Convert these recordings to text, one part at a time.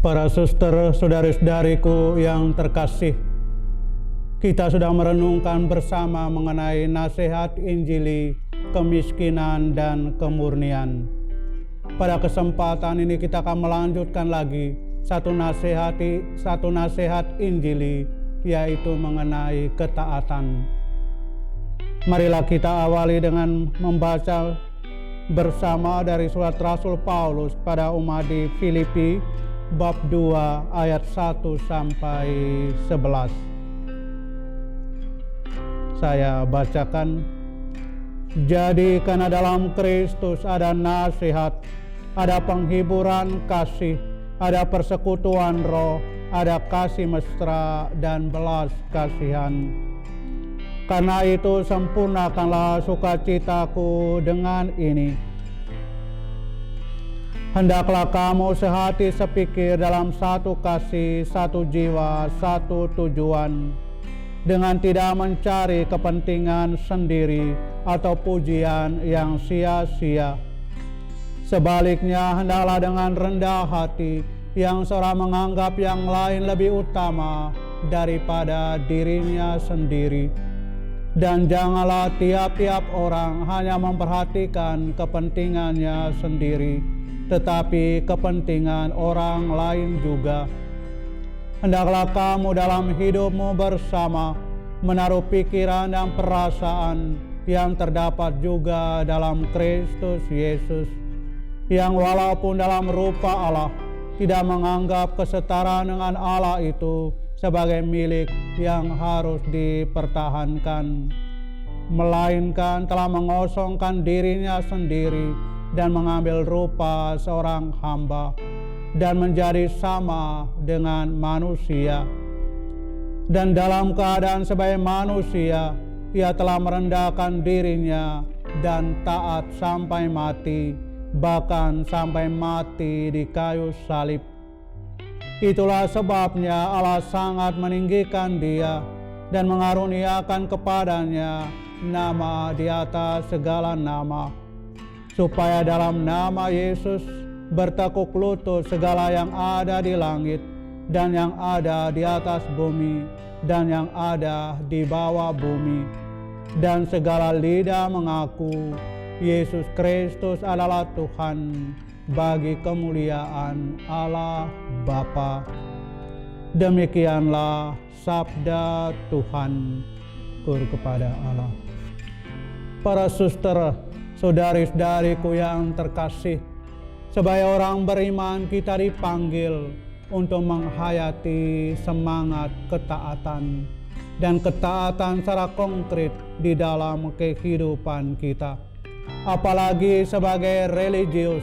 Para suster, saudari-saudariku yang terkasih, kita sudah merenungkan bersama mengenai nasihat Injili, kemiskinan dan kemurnian. Pada kesempatan ini kita akan melanjutkan lagi satu nasihat Injili, yaitu mengenai ketaatan. Marilah kita awali dengan membaca bersama dari surat Rasul Paulus pada umat di Filipi, bab 2 ayat 1 sampai 11. Saya bacakan. Jadi karena dalam Kristus ada nasihat, ada penghiburan kasih, ada persekutuan roh, ada kasih mesra dan belas kasihan. Karena itu sempurnakanlah sukacitaku dengan ini. Hendaklah kamu sehati sepikir dalam satu kasih, satu jiwa, satu tujuan, dengan tidak mencari kepentingan sendiri atau pujian yang sia-sia. Sebaliknya, hendaklah dengan rendah hati, yang seorang menganggap yang lain lebih utama daripada dirinya sendiri. Dan janganlah tiap-tiap orang hanya memperhatikan kepentingannya sendiri, tetapi kepentingan orang lain juga. Hendaklah kamu dalam hidupmu bersama menaruh pikiran dan perasaan yang terdapat juga dalam Kristus Yesus, yang walaupun dalam rupa Allah tidak menganggap kesetaraan dengan Allah itu sebagai milik yang harus dipertahankan, melainkan telah mengosongkan dirinya sendiri dan mengambil rupa seorang hamba dan menjadi sama dengan manusia. Dan dalam keadaan sebagai manusia, ia telah merendahkan dirinya dan taat sampai mati, bahkan sampai mati di kayu salib. Itulah sebabnya Allah sangat meninggikan dia dan mengaruniakan kepadanya nama di atas segala nama, supaya dalam nama Yesus bertekuk lutut segala yang ada di langit dan yang ada di atas bumi dan yang ada di bawah bumi, dan segala lidah mengaku Yesus Kristus adalah Tuhan, bagi kemuliaan Allah Bapa. Demikianlah sabda Tuhan. Syukur kepada Allah. Para suster, saudari-saudariku yang terkasih, sebagai orang beriman kita dipanggil untuk menghayati semangat ketaatan dan ketaatan secara konkret di dalam kehidupan kita. Apalagi sebagai religius,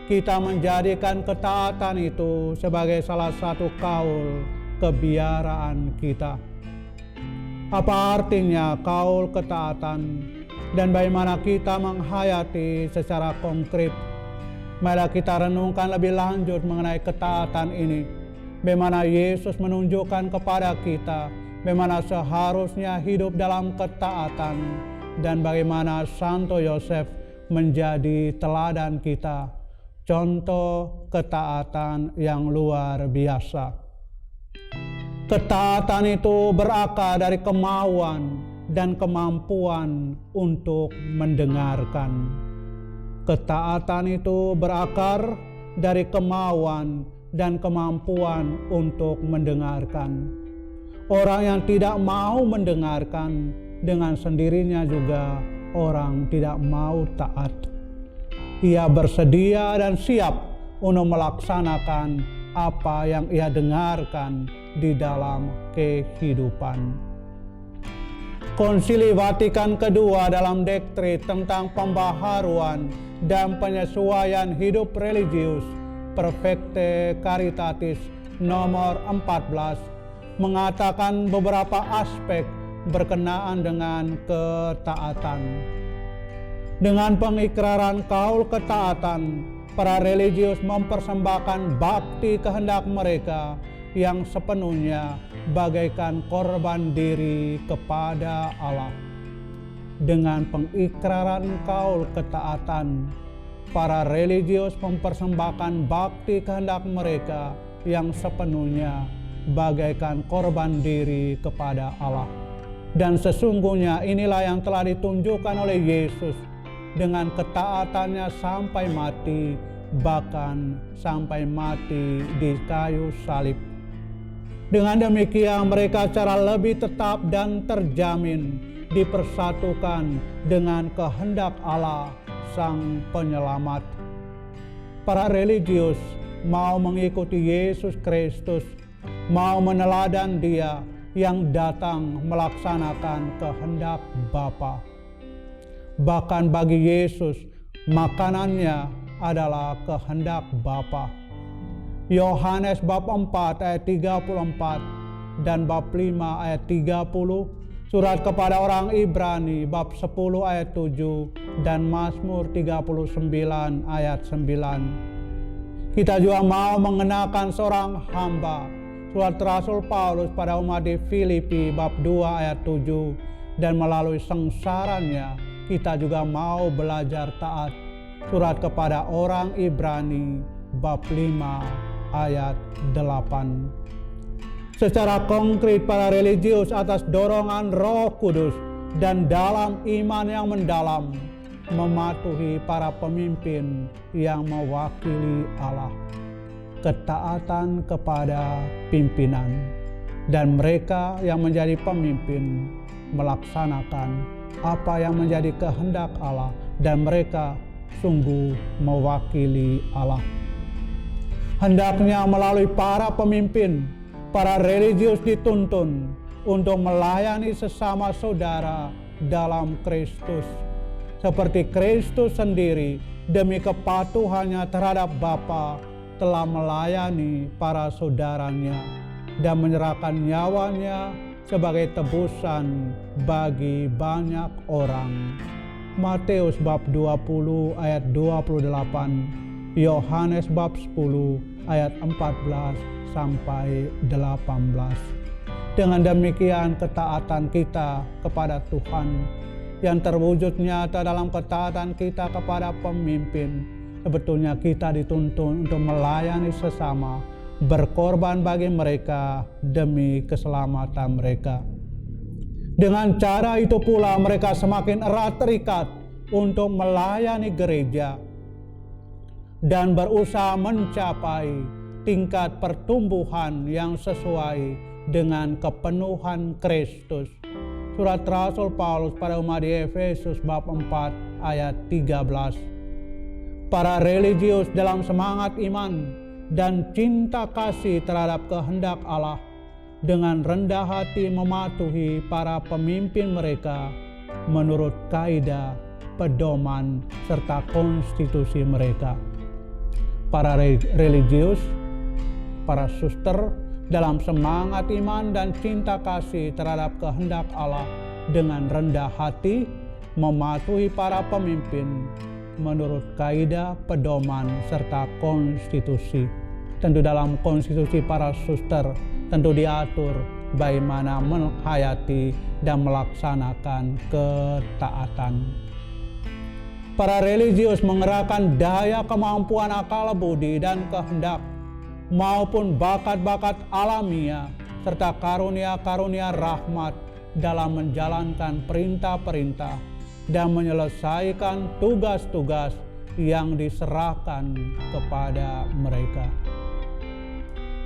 kita menjadikan ketaatan itu sebagai salah satu kaul kebiaraan kita. Apa artinya kaul ketaatan dan bagaimana kita menghayati secara konkret? Marilah kita renungkan lebih lanjut mengenai ketaatan ini. Bagaimana Yesus menunjukkan kepada kita bagaimana seharusnya hidup dalam ketaatan, dan bagaimana Santo Yosef menjadi teladan kita, contoh ketaatan yang luar biasa. Ketaatan itu berakar dari kemauan dan kemampuan untuk mendengarkan. Ketaatan itu berakar dari kemauan dan kemampuan untuk mendengarkan. Orang yang tidak mau mendengarkan, dengan sendirinya juga orang tidak mau taat. Ia bersedia dan siap untuk melaksanakan apa yang ia dengarkan di dalam kehidupan. Konsili Vatikan Kedua dalam dektrin tentang pembaharuan dan penyesuaian hidup religius Perfecte Caritatis nomor 14 mengatakan beberapa aspek berkenaan dengan ketaatan. Dengan pengikraran kaul ketaatan, para religius mempersembahkan bakti kehendak mereka yang sepenuhnya bagaikan korban diri kepada Allah. Dengan pengikraran kaul ketaatan, para religius mempersembahkan bakti kehendak mereka yang sepenuhnya bagaikan korban diri kepada Allah. Dan sesungguhnya inilah yang telah ditunjukkan oleh Yesus dengan ketaatannya sampai mati, bahkan sampai mati di kayu salib. Dengan demikian mereka secara lebih tetap dan terjamin dipersatukan dengan kehendak Allah Sang Penyelamat. Para religius mau mengikuti Yesus Kristus, mau meneladan Dia yang datang melaksanakan kehendak Bapa. Bahkan bagi Yesus, makanannya adalah kehendak Bapa. Yohanes bab 4 ayat 34 dan bab 5 ayat 30, surat kepada orang Ibrani bab 10 ayat 7 dan Mazmur 39 ayat 9. Kita juga mau mengenakan seorang hamba, surat Rasul Paulus pada umat di Filipi bab 2 ayat 7, dan melalui sengsaranya kita juga mau belajar taat, surat kepada orang Ibrani bab 5 ayat 8. Secara konkret para religius atas dorongan Roh Kudus dan dalam iman yang mendalam mematuhi para pemimpin yang mewakili Allah. Ketaatan kepada pimpinan, dan mereka yang menjadi pemimpin melaksanakan apa yang menjadi kehendak Allah, dan mereka sungguh mewakili Allah. Hendaknya melalui para pemimpin, para religius dituntun untuk melayani sesama saudara dalam Kristus, seperti Kristus sendiri demi kepatuhannya terhadap Bapa telah melayani para saudaranya dan menyerahkan nyawanya sebagai tebusan bagi banyak orang. Matius bab 20 ayat 28, Yohanes bab 10 ayat 14 sampai 18. Dengan demikian ketaatan kita kepada Tuhan yang terwujud nyata dalam ketaatan kita kepada pemimpin, sebetulnya kita dituntun untuk melayani sesama, berkorban bagi mereka demi keselamatan mereka. Dengan cara itu pula mereka semakin erat terikat untuk melayani gereja dan berusaha mencapai tingkat pertumbuhan yang sesuai dengan kepenuhan Kristus. Surat Rasul Paulus pada umat di Efesus bab 4 ayat 13. Para religius dalam semangat iman dan cinta kasih terhadap kehendak Allah dengan rendah hati mematuhi para pemimpin mereka menurut kaidah, pedoman, serta konstitusi mereka. Para religius, para suster dalam semangat iman dan cinta kasih terhadap kehendak Allah dengan rendah hati mematuhi para pemimpin menurut kaidah, pedoman, serta konstitusi. Tentu dalam konstitusi para suster tentu diatur bagaimana menghayati dan melaksanakan ketaatan. Para religius mengerahkan daya kemampuan akal budi dan kehendak maupun bakat-bakat alamiah serta karunia-karunia rahmat dalam menjalankan perintah-perintah dan menyelesaikan tugas-tugas yang diserahkan kepada mereka.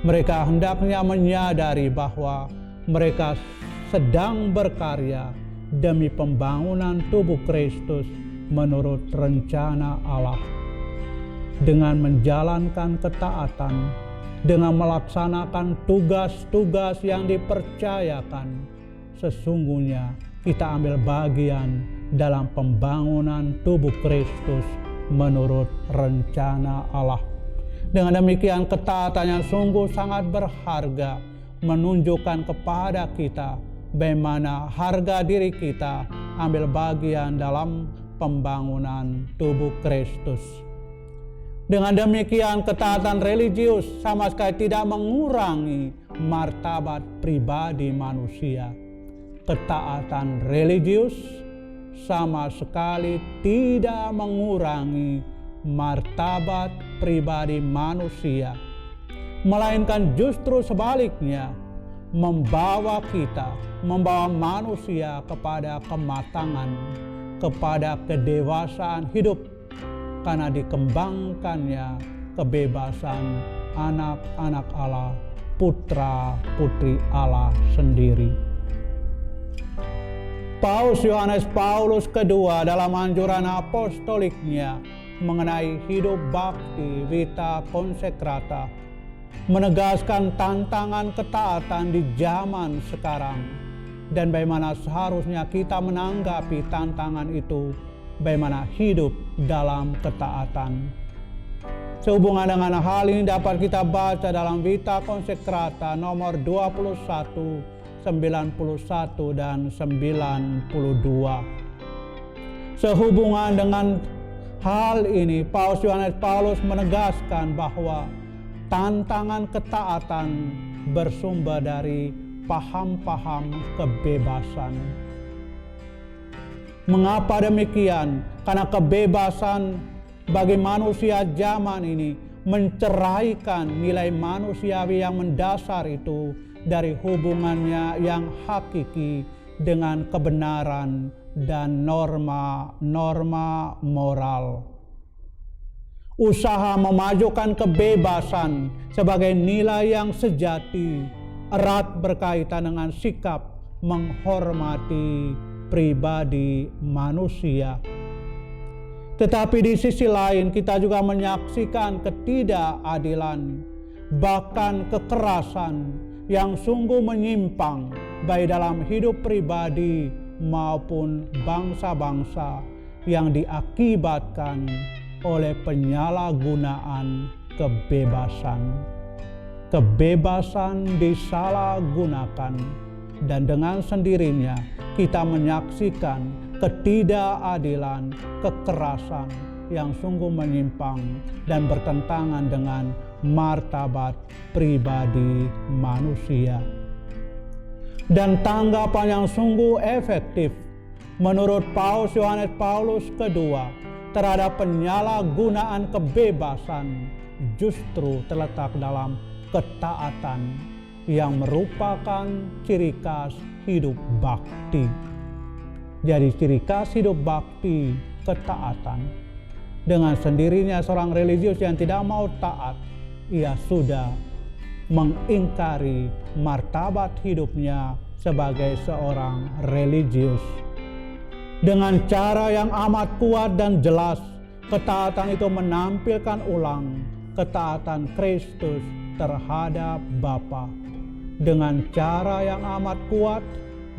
Mereka hendaknya menyadari bahwa mereka sedang berkarya demi pembangunan tubuh Kristus menurut rencana Allah. Dengan menjalankan ketaatan, dengan melaksanakan tugas-tugas yang dipercayakan, sesungguhnya kita ambil bagian dalam pembangunan tubuh Kristus menurut rencana Allah. Dengan demikian ketaatan yang sungguh sangat berharga menunjukkan kepada kita bagaimana harga diri kita ambil bagian dalam pembangunan tubuh Kristus. Dengan demikian ketaatan religius sama sekali tidak mengurangi martabat pribadi manusia. Ketaatan religius sama sekali tidak mengurangi martabat pribadi manusia. melainkan justru sebaliknya, membawa manusia kepada kematangan, kepada kedewasaan hidup, karena dikembangkannya kebebasan anak-anak Allah, putra-putri Allah sendiri. Paus Yohanes Paulus II dalam anjuran apostoliknya mengenai hidup bakti vita consecrata menegaskan tantangan ketaatan di zaman sekarang dan bagaimana seharusnya kita menanggapi tantangan itu, bagaimana hidup dalam ketaatan. Sehubungan dengan hal ini dapat kita baca dalam Vita Consecrata nomor 21, 91 dan 92. Sehubungan dengan hal ini, Paus Yohanes Paulus menegaskan bahwa tantangan ketaatan bersumber dari paham-paham kebebasan. Mengapa demikian? Karena kebebasan bagi manusia zaman ini menceraikan nilai manusiawi yang mendasar itu dari hubungannya yang hakiki dengan kebenaran dan norma-norma moral. Usaha memajukan kebebasan sebagai nilai yang sejati erat berkaitan dengan sikap menghormati pribadi manusia. Tetapi di sisi lain kita juga menyaksikan ketidakadilan, bahkan kekerasan yang sungguh menyimpang baik dalam hidup pribadi maupun bangsa-bangsa yang diakibatkan oleh penyalahgunaan kebebasan. Kebebasan disalahgunakan dan dengan sendirinya kita menyaksikan ketidakadilan, kekerasan yang sungguh menyimpang dan bertentangan dengan martabat pribadi manusia. Dan tanggapan yang sungguh efektif menurut Paus Yohanes Paulus II terhadap penyalahgunaan kebebasan justru terletak dalam ketaatan yang merupakan ciri khas hidup bakti. Jadi ciri khas hidup bakti ketaatan. Dengan sendirinya seorang religius yang tidak mau taat, ia sudah mengingkari martabat hidupnya sebagai seorang religius. Dengan cara yang amat kuat dan jelas, ketaatan itu menampilkan ulang ketaatan Kristus terhadap Bapa. Dengan cara yang amat kuat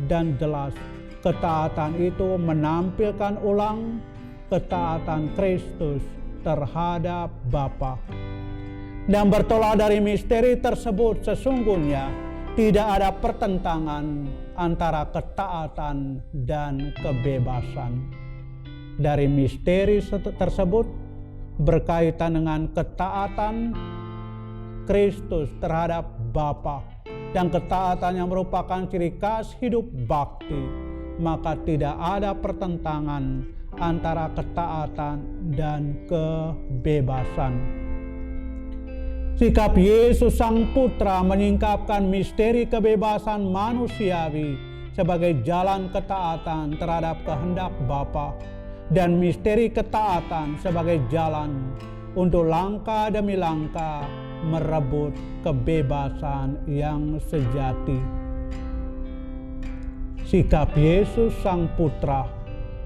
dan jelas, ketaatan itu menampilkan ulang ketaatan Kristus terhadap Bapa. Dan bertolak dari misteri tersebut sesungguhnya tidak ada pertentangan antara ketaatan dan kebebasan. Dari misteri tersebut berkaitan dengan ketaatan Kristus terhadap Bapa dan ketaatan yang merupakan ciri khas hidup bakti, maka tidak ada pertentangan antara ketaatan dan kebebasan. Sikap Yesus Sang Putra menyingkapkan misteri kebebasan manusiawi sebagai jalan ketaatan terhadap kehendak Bapa dan misteri ketaatan sebagai jalan untuk langkah demi langkah merebut kebebasan yang sejati. Sikap Yesus Sang Putra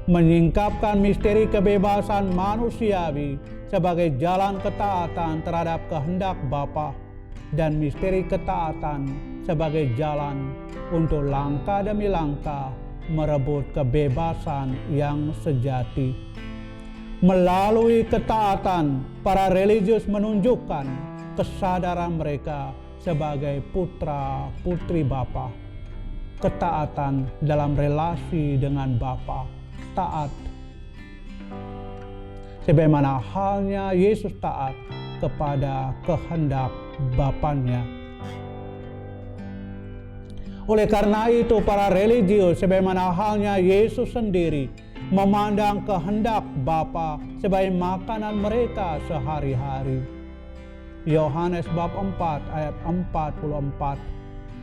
menyingkapkan misteri kebebasan manusiawi sebagai jalan ketaatan terhadap kehendak Bapa dan misteri ketaatan sebagai jalan untuk langkah demi langkah merebut kebebasan yang sejati. Melalui ketaatan, para religius menunjukkan kesadaran mereka sebagai putra-putri Bapa. Ketaatan dalam relasi dengan Bapa, taat sebagaimana halnya Yesus taat kepada kehendak Bapanya. Oleh karena itu para religius sebagaimana halnya Yesus sendiri memandang kehendak Bapa sebagai makanan mereka sehari-hari. Yohanes bab 4 ayat 44.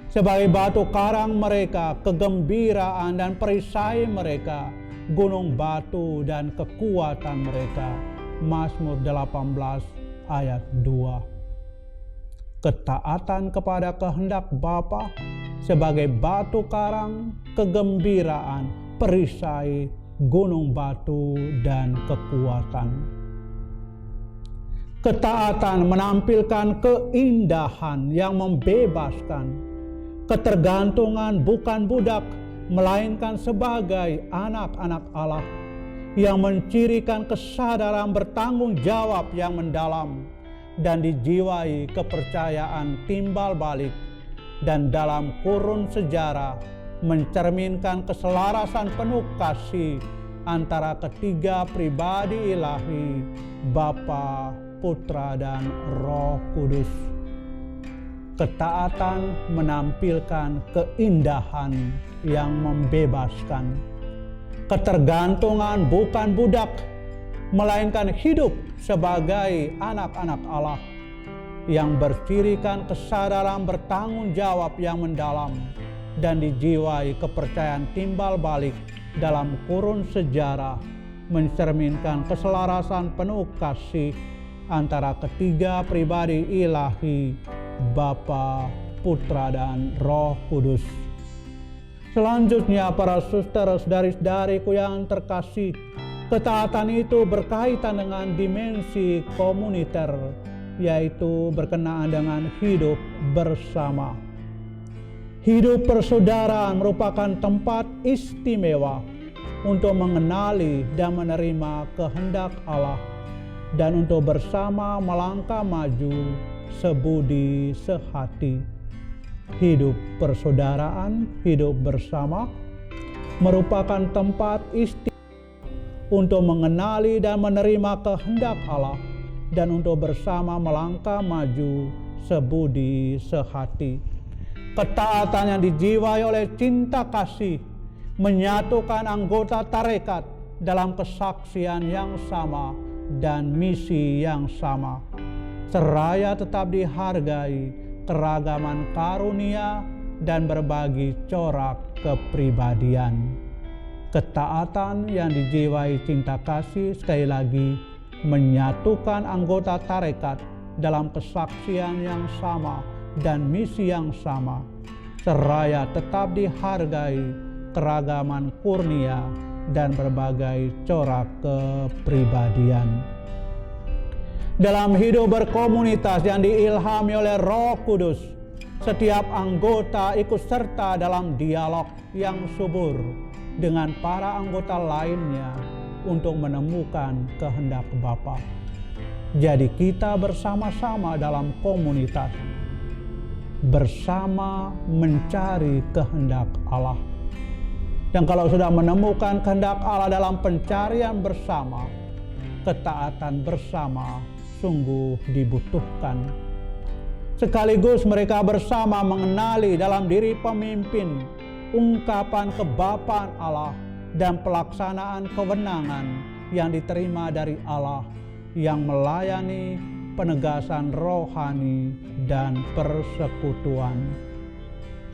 Sebagai batu karang mereka, kegembiraan dan perisai mereka, gunung batu dan kekuatan mereka. Mazmur 18 ayat 2. Ketaatan kepada kehendak Bapa sebagai batu karang, kegembiraan, perisai, gunung batu dan kekuatan. Ketaatan menampilkan keindahan yang membebaskan. Ketergantungan bukan budak, melainkan sebagai anak-anak Allah yang mencirikan kesadaran bertanggung jawab yang mendalam dan dijiwai kepercayaan timbal balik, dan dalam kurun sejarah mencerminkan keselarasan penuh kasih antara ketiga pribadi ilahi, Bapa, Putra, dan Roh Kudus. Ketaatan menampilkan keindahan yang membebaskan. Ketergantungan bukan budak, melainkan hidup sebagai anak-anak Allah yang bercirikan kesadaran bertanggung jawab yang mendalam dan dijiwai kepercayaan timbal balik dalam kurun sejarah, mencerminkan keselarasan penuh kasih antara ketiga pribadi ilahi, Bapa, Putra, dan Roh Kudus. Selanjutnya, para saudara-saudariku yang terkasih, ketaatan itu berkaitan dengan dimensi komuniter, yaitu berkenaan dengan hidup bersama. Hidup persaudaraan merupakan tempat istimewa untuk mengenali dan menerima kehendak Allah dan untuk bersama melangkah maju sebudi sehati. Hidup persaudaraan, hidup bersama merupakan tempat istimewa untuk mengenali dan menerima kehendak Allah dan untuk bersama melangkah maju sebudi sehati. Ketaatan yang dijiwai oleh cinta kasih menyatukan anggota tarekat dalam kesaksian yang sama dan misi yang sama, seraya tetap dihargai keragaman karunia dan berbagi corak kepribadian. Ketaatan yang dijiwai cinta kasih sekali lagi menyatukan anggota tarekat dalam kesaksian yang sama dan misi yang sama, seraya tetap dihargai keragaman kurnia dan berbagai corak kepribadian. Dalam hidup berkomunitas yang diilhami oleh Roh Kudus, setiap anggota ikut serta dalam dialog yang subur dengan para anggota lainnya untuk menemukan kehendak Bapa. Jadi kita bersama-sama dalam komunitas, bersama mencari kehendak Allah. Dan kalau sudah menemukan kehendak Allah dalam pencarian bersama, ketaatan bersama sungguh dibutuhkan. Sekaligus mereka bersama mengenali dalam diri pemimpin ungkapan kebapaan Allah dan pelaksanaan kewenangan yang diterima dari Allah yang melayani penegasan rohani dan persekutuan.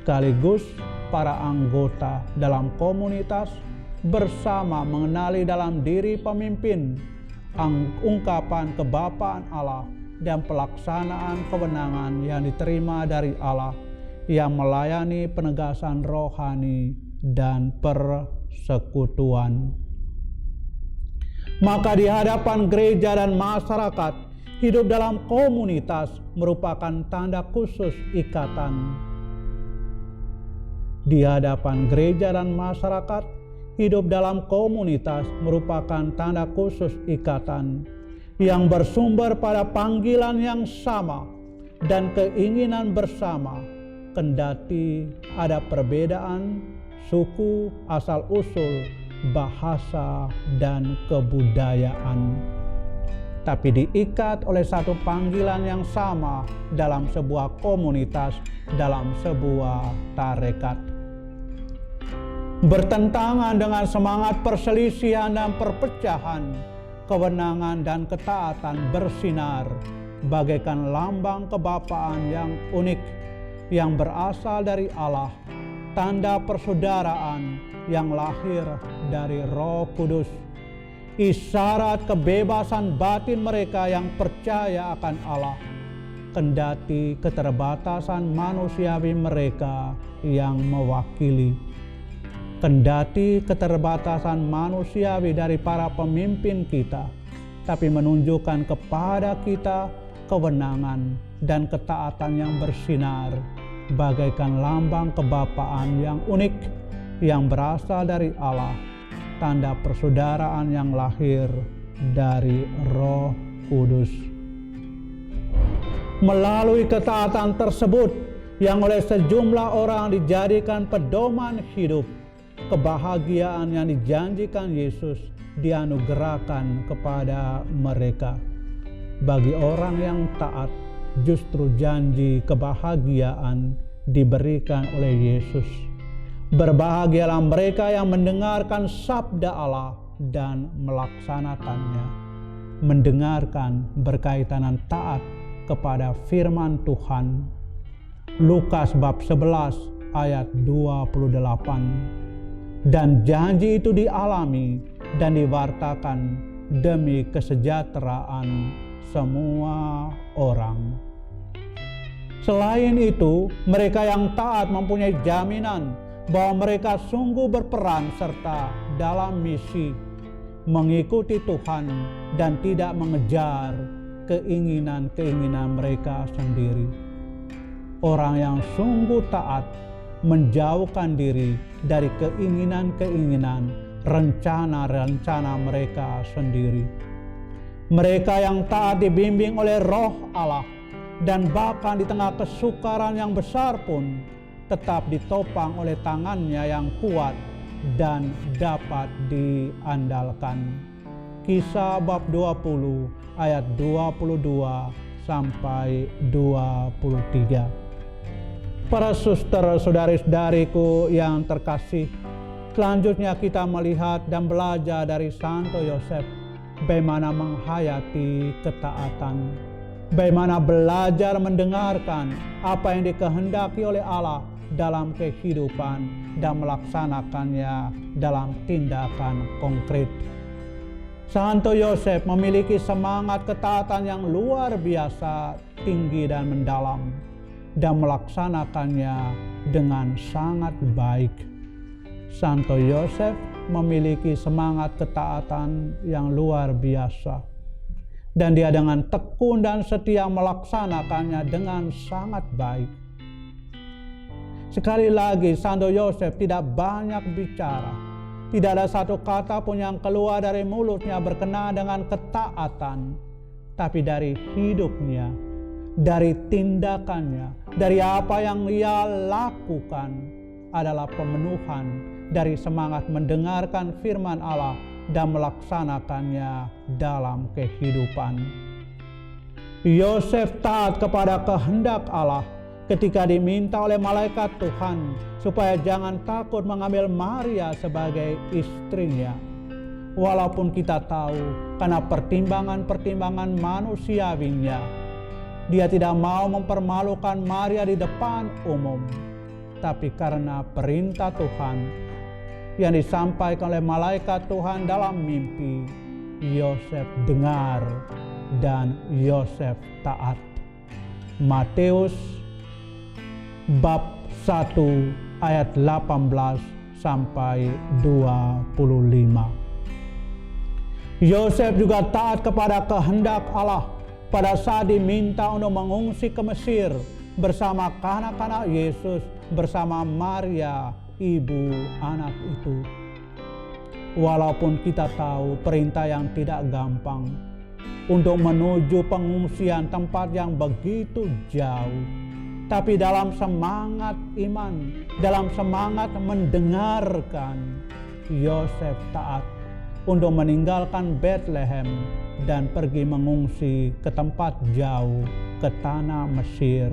Sekaligus para anggota dalam komunitas bersama mengenali dalam diri pemimpin ungkapan kebapaan Allah dan pelaksanaan kewenangan yang diterima dari Allah yang melayani penegasan rohani dan persekutuan. Maka di hadapan gereja dan masyarakat, hidup dalam komunitas merupakan tanda khusus ikatan. Di hadapan gereja dan masyarakat, hidup dalam komunitas merupakan tanda khusus ikatan yang bersumber pada panggilan yang sama dan keinginan bersama, kendati ada perbedaan suku, asal-usul, bahasa, dan kebudayaan, tapi diikat oleh satu panggilan yang sama dalam sebuah komunitas, dalam sebuah tarekat. Bertentangan dengan semangat perselisihan dan perpecahan, kewenangan dan ketaatan bersinar bagaikan lambang kebapaan yang unik yang berasal dari Allah, tanda persaudaraan yang lahir dari Roh Kudus, isyarat kebebasan batin mereka yang percaya akan Allah, kendati keterbatasan manusiawi mereka yang mewakili. Kendati keterbatasan manusiawi dari para pemimpin kita, tapi menunjukkan kepada kita kewenangan dan ketaatan yang bersinar, bagaikan lambang kebapaan yang unik yang berasal dari Allah, tanda persaudaraan yang lahir dari Roh Kudus. Melalui ketaatan tersebut yang oleh sejumlah orang dijadikan pedoman hidup, kebahagiaan yang dijanjikan Yesus dianugerahkan kepada mereka. Bagi orang yang taat, justru janji kebahagiaan diberikan oleh Yesus. Berbahagialah mereka yang mendengarkan sabda Allah dan melaksanakannya. Mendengarkan berkaitan taat kepada firman Tuhan. Lukas bab 11 ayat 28. Dan janji itu dialami dan diwartakan demi kesejahteraan semua orang. Selain itu, mereka yang taat mempunyai jaminan bahwa mereka sungguh berperan serta dalam misi, mengikuti Tuhan dan tidak mengejar keinginan-keinginan mereka sendiri. Orang yang sungguh taat menjauhkan diri dari keinginan-keinginan, rencana-rencana mereka sendiri. Mereka yang taat dibimbing oleh Roh Allah, dan bahkan di tengah kesukaran yang besar pun tetap ditopang oleh tangannya yang kuat dan dapat diandalkan. Kisah bab 20 ayat 22 sampai 23. Para suster, saudari-saudariku yang terkasih, selanjutnya kita melihat dan belajar dari Santo Yosef bagaimana menghayati ketaatan, bagaimana belajar mendengarkan apa yang dikehendaki oleh Allah dalam kehidupan dan melaksanakannya dalam tindakan konkret. Santo Yosef memiliki semangat ketaatan yang luar biasa tinggi dan mendalam, dan melaksanakannya dengan sangat baik. Santo Yosef memiliki semangat ketaatan yang luar biasa, dan dia dengan tekun dan setia melaksanakannya dengan sangat baik. Sekali lagi, Santo Yosef tidak banyak bicara. Tidak ada satu kata pun yang keluar dari mulutnya berkenaan dengan ketaatan, tapi dari hidupnya, dari tindakannya, dari apa yang ia lakukan adalah pemenuhan dari semangat mendengarkan firman Allah dan melaksanakannya dalam kehidupan. Yosef taat kepada kehendak Allah ketika diminta oleh malaikat Tuhan supaya jangan takut mengambil Maria sebagai istrinya. Walaupun kita tahu karena pertimbangan-pertimbangan manusiawinya, dia tidak mau mempermalukan Maria di depan umum. Tapi karena perintah Tuhan yang disampaikan oleh malaikat Tuhan dalam mimpi, Yosef dengar dan Yosef taat. Matius bab 1 ayat 18 sampai 25. Yosef juga taat kepada kehendak Allah pada saat diminta untuk mengungsi ke Mesir bersama kanak-kanak Yesus bersama Maria, ibu anak itu. Walaupun kita tahu perintah yang tidak gampang untuk menuju pengungsian tempat yang begitu jauh, tapi dalam semangat iman, dalam semangat mendengarkan, Yosef taat untuk meninggalkan Bethlehem dan pergi mengungsi ke tempat jauh, ke tanah Mesir.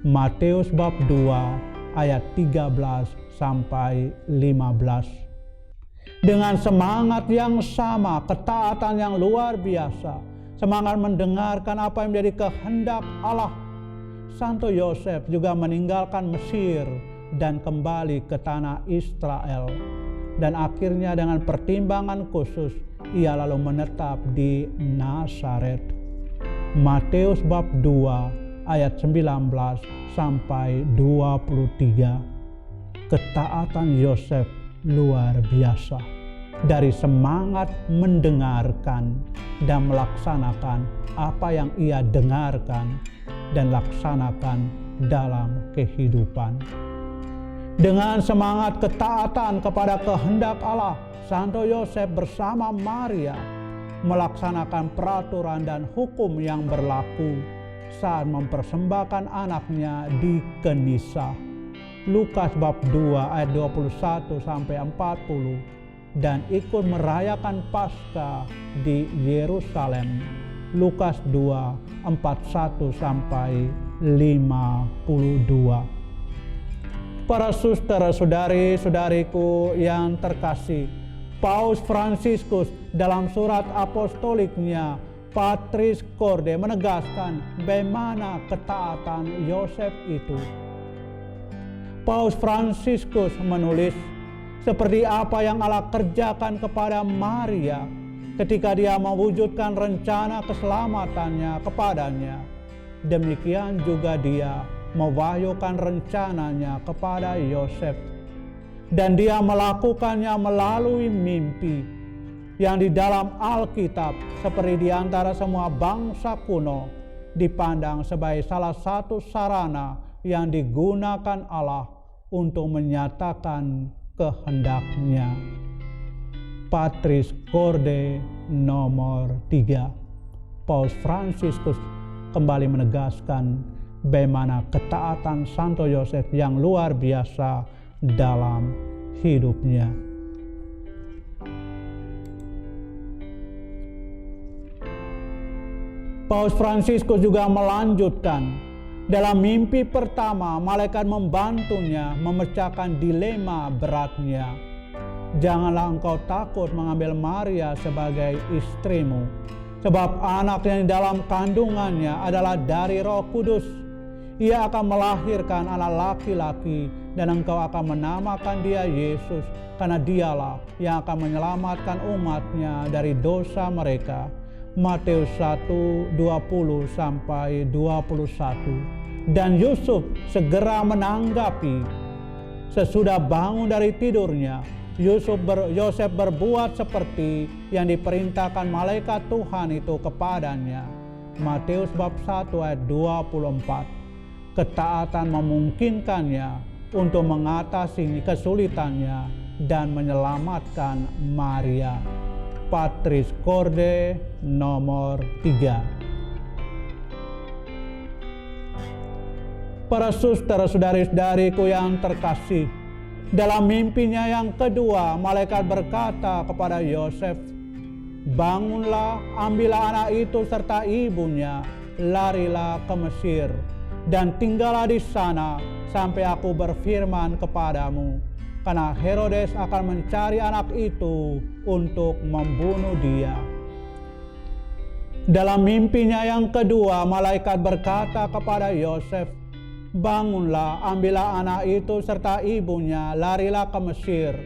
Matius bab 2 ayat 13 sampai 15. Dengan semangat yang sama, ketaatan yang luar biasa, semangat mendengarkan apa yang menjadi kehendak Allah, Santo Yosef juga meninggalkan Mesir dan kembali ke tanah Israel. Dan akhirnya dengan pertimbangan khusus, ia lalu menetap di Nazaret. Matius bab 2 ayat 19 sampai 23. Ketaatan Yosef luar biasa. Dari semangat mendengarkan dan melaksanakan apa yang ia dengarkan dan laksanakan dalam kehidupan. Dengan semangat ketaatan kepada kehendak Allah, Santo Yosef bersama Maria melaksanakan peraturan dan hukum yang berlaku saat mempersembahkan anaknya di Kenisa. Lukas bab 2 ayat 21 sampai 40 dan ikut merayakan Paskah di Yerusalem. Lukas 2 41 sampai 52. Para saudara-saudari-saudariku yang terkasih, Paus Fransiskus dalam surat apostoliknya Patris Corde menegaskan bagaimana ketaatan Yosef itu. Paus Fransiskus menulis, seperti apa yang Allah kerjakan kepada Maria ketika dia mewujudkan rencana keselamatannya kepadanya, demikian juga dia mewahyukan rencananya kepada Yosef. Dan dia melakukannya melalui mimpi yang di dalam Alkitab seperti di antara semua bangsa kuno dipandang sebagai salah satu sarana yang digunakan Allah untuk menyatakan kehendaknya. Patris Corde nomor 3. Paus Fransiskus kembali menegaskan bagaimana ketaatan Santo Yosef yang luar biasa dalam hidupnya. Paus Fransiskus juga melanjutkan, dalam mimpi pertama malaikat membantunya memecahkan dilema beratnya. Janganlah engkau takut mengambil Maria sebagai istrimu, sebab anak yang di dalam kandungannya adalah dari Roh Kudus. Ia akan melahirkan anak laki-laki dan engkau akan menamakan dia Yesus, karena dialah yang akan menyelamatkan umatnya dari dosa mereka. Matius 1, 20 sampai 21. Dan Yusuf segera menanggapi. Sesudah bangun dari tidurnya, Yosef berbuat seperti yang diperintahkan malaikat Tuhan itu kepadanya. Matius bab 1 ayat 24. Ketaatan memungkinkannya untuk mengatasi kesulitannya dan menyelamatkan Maria. Patris Corde nomor 3. Para saudara-saudari-saudariku yang terkasih, dalam mimpinya yang kedua, malaikat berkata kepada Yosef, "Bangunlah, ambillah anak itu serta ibunya, larilah ke Mesir, dan tinggallah di sana sampai aku berfirman kepadamu, karena Herodes akan mencari anak itu untuk membunuh dia." Dalam mimpinya yang kedua, malaikat berkata kepada Yosef, "Bangunlah, ambillah anak itu serta ibunya, larilah ke Mesir,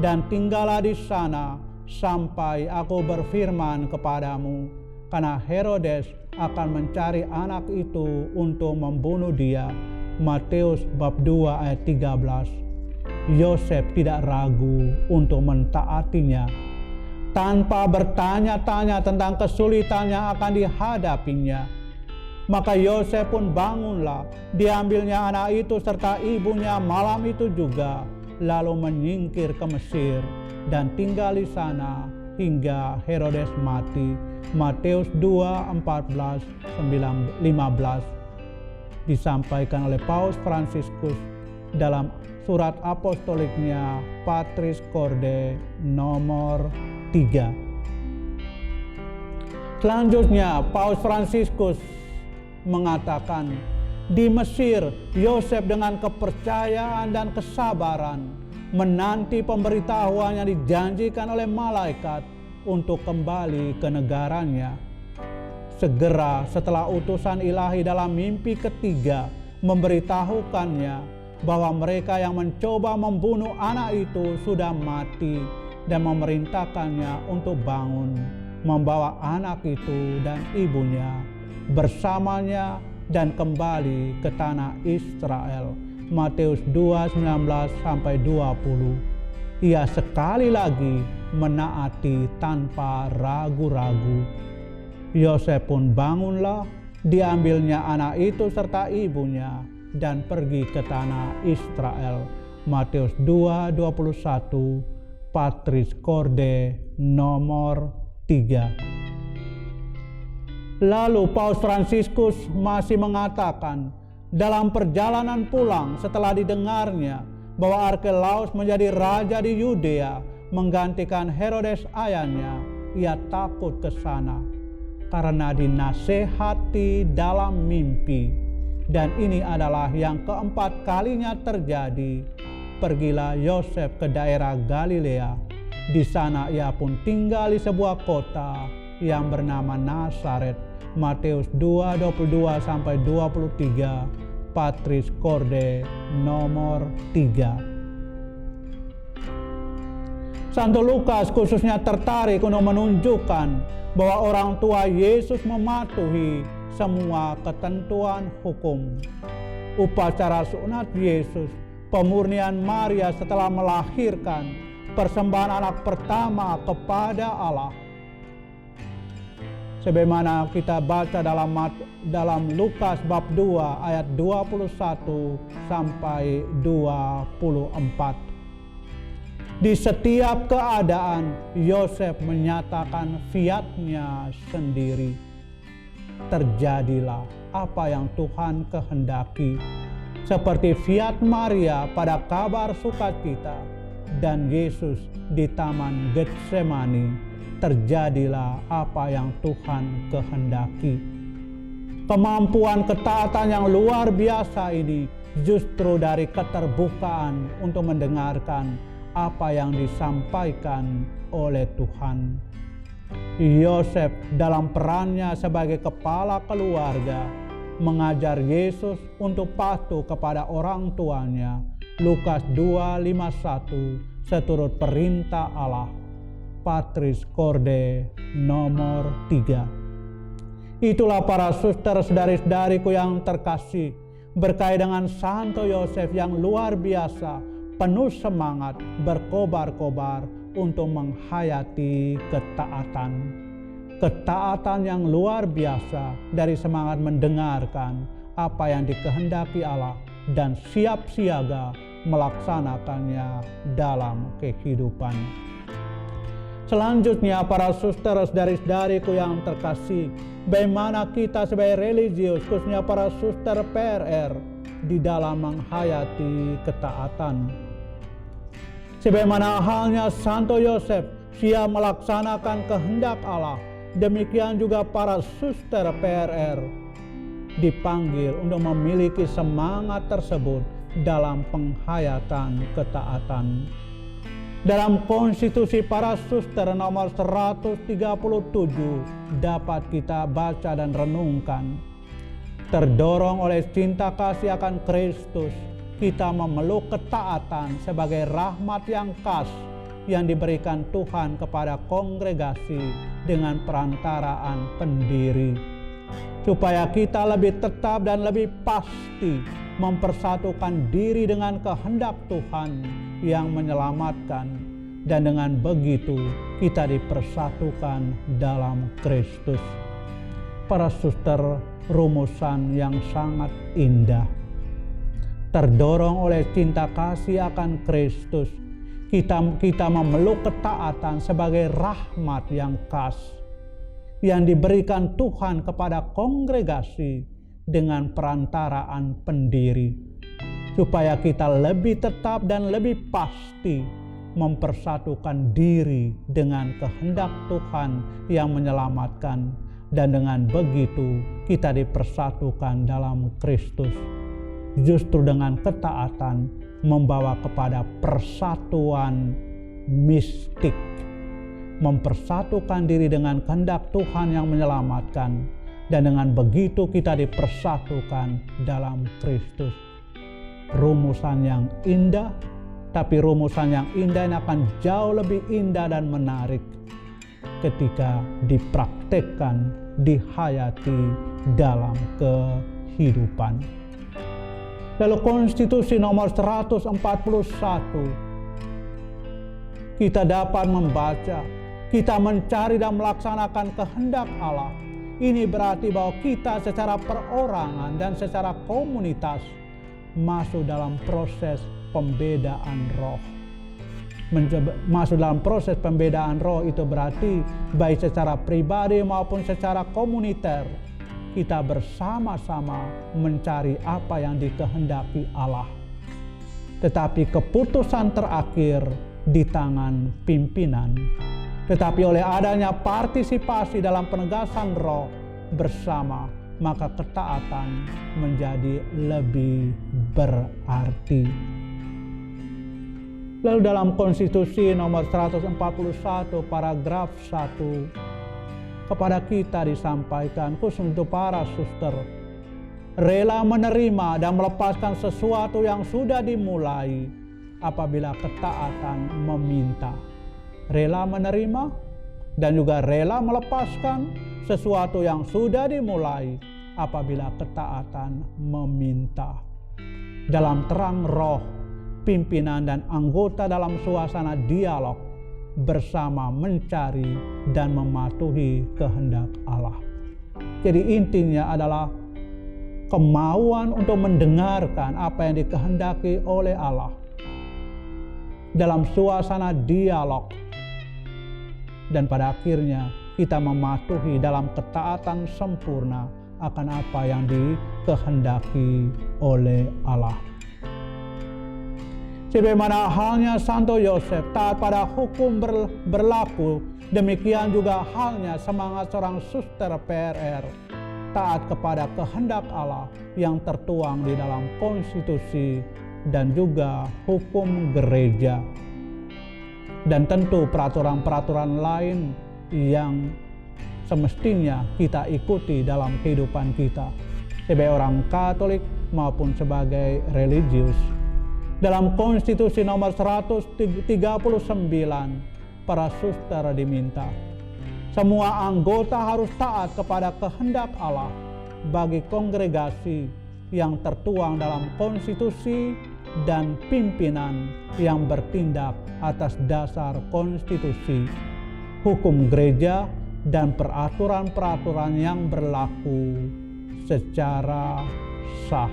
dan tinggallah di sana sampai aku berfirman kepadamu, karena Herodes akan mencari anak itu untuk membunuh dia." Matius bab 2 ayat 13. Yosef tidak ragu untuk mentaatinya. Tanpa bertanya-tanya tentang kesulitan yang akan dihadapinya, maka Yosef pun bangunlah, diambilnya anak itu serta ibunya malam itu juga, lalu menyingkir ke Mesir dan tinggal di sana hingga Herodes mati. Matius 2, 14, 15 disampaikan oleh Paus Fransiskus dalam surat apostoliknya Patris Corde nomor 3. Selanjutnya Paus Fransiskus mengatakan, di Mesir Yosef dengan kepercayaan dan kesabaran menanti pemberitahuan yang dijanjikan oleh malaikat untuk kembali ke negaranya. Segera setelah utusan ilahi dalam mimpi ketiga memberitahukannya bahwa mereka yang mencoba membunuh anak itu sudah mati, dan memerintahkannya untuk bangun, membawa anak itu dan ibunya bersamanya dan kembali ke tanah Israel. Matius 2:19-20. Ia sekali lagi menaati tanpa ragu-ragu. Yosef pun bangunlah, diambilnya anak itu serta ibunya dan pergi ke tanah Israel. Matius 2:21, Patris Corde nomor 3. Lalu Paus Fransiskus masih mengatakan, dalam perjalanan pulang setelah didengarnya bahwa Arkelaus menjadi raja di Yudea menggantikan Herodes ayahnya, ia takut ke sana karena dinasehati dalam mimpi. Dan ini adalah yang keempat kalinya terjadi. Pergilah Yosef ke daerah Galilea. Di sana ia pun tinggal di sebuah kota yang bernama Nazaret. Matius 2:22-23, Patris Corde nomor 3. Santo Lukas khususnya tertarik untuk menunjukkan bahwa orang tua Yesus mematuhi semua ketentuan hukum. Upacara sunat Yesus, pemurnian Maria setelah melahirkan, persembahan anak pertama kepada Allah. Sebagaimana kita baca dalam Lukas bab 2 ayat 21-24. Di setiap keadaan Yosef menyatakan fiat-Nya sendiri. Terjadilah apa yang Tuhan kehendaki, seperti fiat Maria pada kabar sukacita dan Yesus di Taman Getsemani. Terjadilah apa yang Tuhan kehendaki. Kemampuan ketaatan yang luar biasa ini justru dari keterbukaan untuk mendengarkan apa yang disampaikan oleh Tuhan. Yosef dalam perannya sebagai kepala keluarga mengajar Yesus untuk patuh kepada orang tuanya. Lukas 2:51 seturut perintah Allah. Patris Corde nomor 3. Itulah para suster saudari-saudariku yang terkasih, berkait dengan Santo Yosef yang luar biasa, penuh semangat, berkobar-kobar untuk menghayati ketaatan. Ketaatan yang luar biasa dari semangat mendengarkan apa yang dikehendaki Allah dan siap siaga melaksanakannya dalam kehidupan. Selanjutnya para suster saudari-saudariku yang terkasih, bagaimana kita sebagai religius, khususnya para suster PRR, di dalam menghayati ketaatan. Sebagaimana halnya Santo Yosef siap melaksanakan kehendak Allah, demikian juga para suster PRR dipanggil untuk memiliki semangat tersebut dalam penghayatan ketaatan. Dalam konstitusi para suster nomor 137 dapat kita baca dan renungkan. Terdorong oleh cinta kasih akan Kristus, kita memeluk ketaatan sebagai rahmat yang khas yang diberikan Tuhan kepada kongregasi dengan perantaraan pendiri. Supaya kita lebih tetap dan lebih pasti mempersatukan diri dengan kehendak Tuhan yang menyelamatkan, dan dengan begitu kita dipersatukan dalam Kristus. Para suster, rumusan yang sangat indah. Terdorong oleh cinta kasih akan Kristus, kita memeluk ketaatan sebagai rahmat yang khas yang diberikan Tuhan kepada kongregasi dengan perantaraan pendiri, supaya kita lebih tetap dan lebih pasti mempersatukan diri dengan kehendak Tuhan yang menyelamatkan, dan dengan begitu kita dipersatukan dalam Kristus. Justru dengan ketaatan membawa kepada persatuan mistik, mempersatukan diri dengan kehendak Tuhan yang menyelamatkan, Dan dengan begitu kita dipersatukan dalam Kristus. Rumusan yang indah, tapi rumusan yang indah ini akan jauh lebih indah dan menarik ketika dipraktekkan, dihayati dalam kehidupan. Lalu konstitusi nomor 141, kita dapat membaca, kita mencari dan melaksanakan kehendak Allah. Ini berarti bahwa kita secara perorangan dan secara komunitas masuk dalam proses pembedaan roh. Masuk dalam proses pembedaan roh itu berarti baik secara pribadi maupun secara komuniter kita bersama-sama mencari apa yang dikehendaki Allah. Tetapi keputusan terakhir di tangan pimpinan. Tetapi oleh adanya partisipasi dalam penegasan roh bersama, maka ketaatan menjadi lebih berarti. Lalu dalam konstitusi nomor 141 paragraf 1 kepada kita disampaikan, khusus untuk para suster, rela menerima dan melepaskan sesuatu yang sudah dimulai apabila ketaatan meminta. Rela menerima dan juga rela melepaskan sesuatu yang sudah dimulai apabila ketaatan meminta. Dalam terang roh, pimpinan dan anggota dalam suasana dialog bersama mencari dan mematuhi kehendak Allah. Jadi intinya adalah kemauan untuk mendengarkan apa yang dikehendaki oleh Allah dalam suasana dialog. Dan pada akhirnya kita mematuhi dalam ketaatan sempurna akan apa yang dikehendaki oleh Allah. Sebagaimana halnya Santo Yosef taat pada hukum berlaku, demikian juga halnya semangat seorang suster PRR taat kepada kehendak Allah yang tertuang di dalam konstitusi dan juga hukum gereja. Dan tentu peraturan-peraturan lain yang semestinya kita ikuti dalam kehidupan kita sebagai orang Katolik maupun sebagai religius. Dalam konstitusi nomor 139 para suster diminta semua anggota harus taat kepada kehendak Allah bagi kongregasi yang tertuang dalam konstitusi dan pimpinan yang bertindak atas dasar konstitusi, hukum gereja, dan peraturan-peraturan yang berlaku secara sah.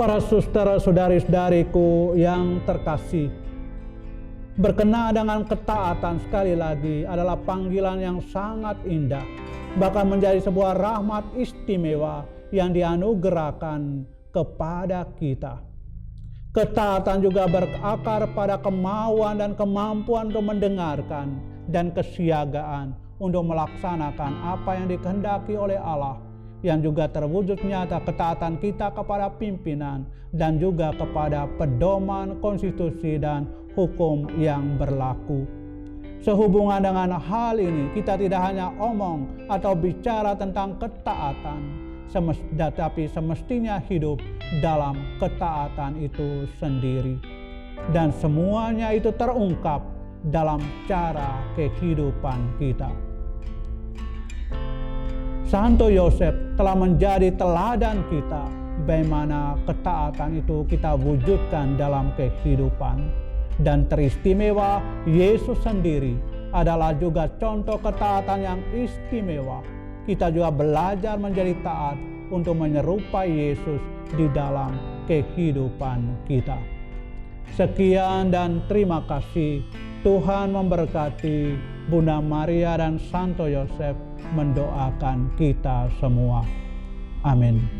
Para suster saudari-saudariku yang terkasih, berkenaan dengan ketaatan sekali lagi adalah panggilan yang sangat indah, bahkan menjadi sebuah rahmat istimewa yang dianugerahkan kepada kita. Ketaatan juga berakar pada kemauan dan kemampuan untuk mendengarkan dan kesiagaan untuk melaksanakan apa yang dikehendaki oleh Allah, yang juga terwujud nyata ketaatan kita kepada pimpinan dan juga kepada pedoman konstitusi dan hukum yang berlaku. Sehubungan dengan hal ini, kita tidak hanya omong atau bicara tentang ketaatan, tetapi semestinya hidup dalam ketaatan itu sendiri. Dan semuanya itu terungkap dalam cara kehidupan kita. Santo Yosef telah menjadi teladan kita bagaimana ketaatan itu kita wujudkan dalam kehidupan. Dan teristimewa Yesus sendiri adalah juga contoh ketaatan yang istimewa. Kita juga belajar menjadi taat untuk menyerupai Yesus di dalam kehidupan kita. Sekian dan terima kasih. Tuhan memberkati. Bunda Maria dan Santo Yosef mendoakan kita semua. Amin.